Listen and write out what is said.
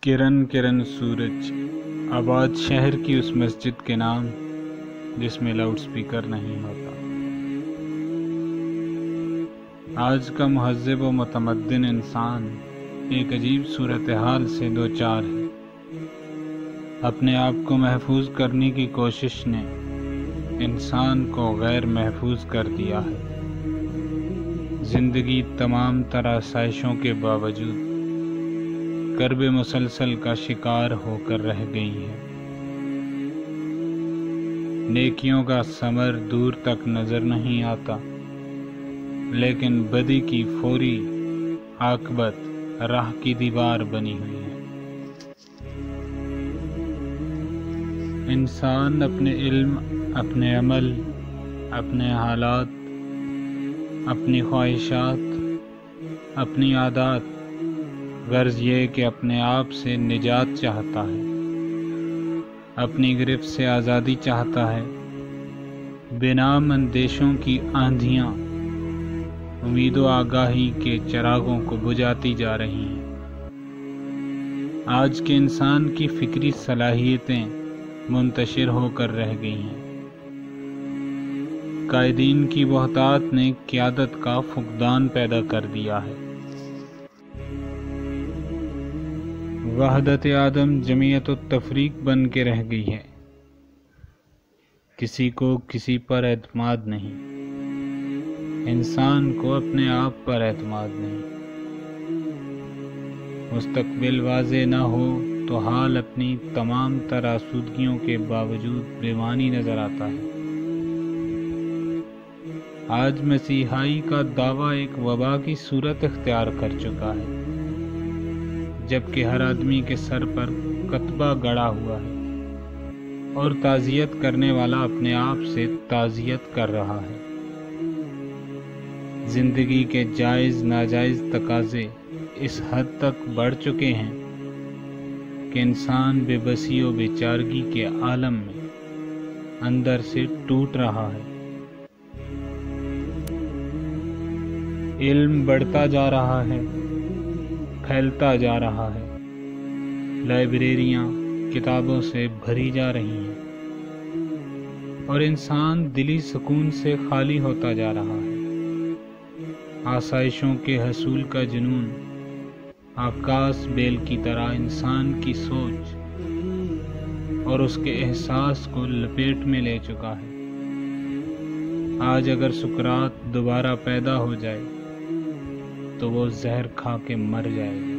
کرن کرن سورج، آباد شہر کی اس مسجد کے نام جس میں لاؤڈ سپیکر نہیں ہوتا۔ آج کا مہذب و متمدن انسان ایک عجیب صورتحال سے دوچار ہے۔ اپنے آپ کو محفوظ کرنے کی کوشش نے انسان کو غیر محفوظ کر دیا ہے۔ زندگی تمام تر آسائشوں کے باوجود کرب مسلسل کا شکار ہو کر رہ گئی ہے۔ نیکیوں کا ثمر دور تک نظر نہیں آتا، لیکن بدی کی فوری عاقبت راہ کی دیوار بنی ہوئی ہے۔ انسان اپنے علم، اپنے عمل، اپنے حالات، اپنی خواہشات، اپنی عادات، غرض یہ کہ اپنے آپ سے نجات چاہتا ہے، اپنی گرفت سے آزادی چاہتا ہے۔ بنام اندیشوں کی آندھیاں امید و آگاہی کے چراغوں کو بجھاتی جا رہی ہیں۔ آج کے انسان کی فکری صلاحیتیں منتشر ہو کر رہ گئی ہیں۔ قائدین کی بہتات نے قیادت کا فقدان پیدا کر دیا ہے۔ وحدت آدم جمعیت التفریق بن کے رہ گئی ہے۔ کسی کو کسی پر اعتماد نہیں، انسان کو اپنے آپ پر اعتماد نہیں۔ مستقبل واضح نہ ہو تو حال اپنی تمام تر آسودگیوں کے باوجود بےمعنی نظر آتا ہے۔ آج مسیحائی کا دعویٰ ایک وبا کی صورت اختیار کر چکا ہے، جبکہ ہر آدمی کے سر پر کتبہ گڑا ہوا ہے اور تعزیت کرنے والا اپنے آپ سے تعزیت کر رہا ہے۔ زندگی کے جائز ناجائز تقاضے اس حد تک بڑھ چکے ہیں کہ انسان بے بسی و بے چارگی کے عالم میں اندر سے ٹوٹ رہا ہے۔ علم بڑھتا جا رہا ہے، پھیلتا جا رہا ہے، لائبریریاں کتابوں سے بھری جا رہی ہیں، اور انسان دلی سکون سے خالی ہوتا جا رہا ہے۔ آسائشوں کے حصول کا جنون آکاش بیل کی طرح انسان کی سوچ اور اس کے احساس کو لپیٹ میں لے چکا ہے۔ آج اگر سقراط دوبارہ پیدا ہو جائے تو وہ زہر کھا کے مر جائے گا۔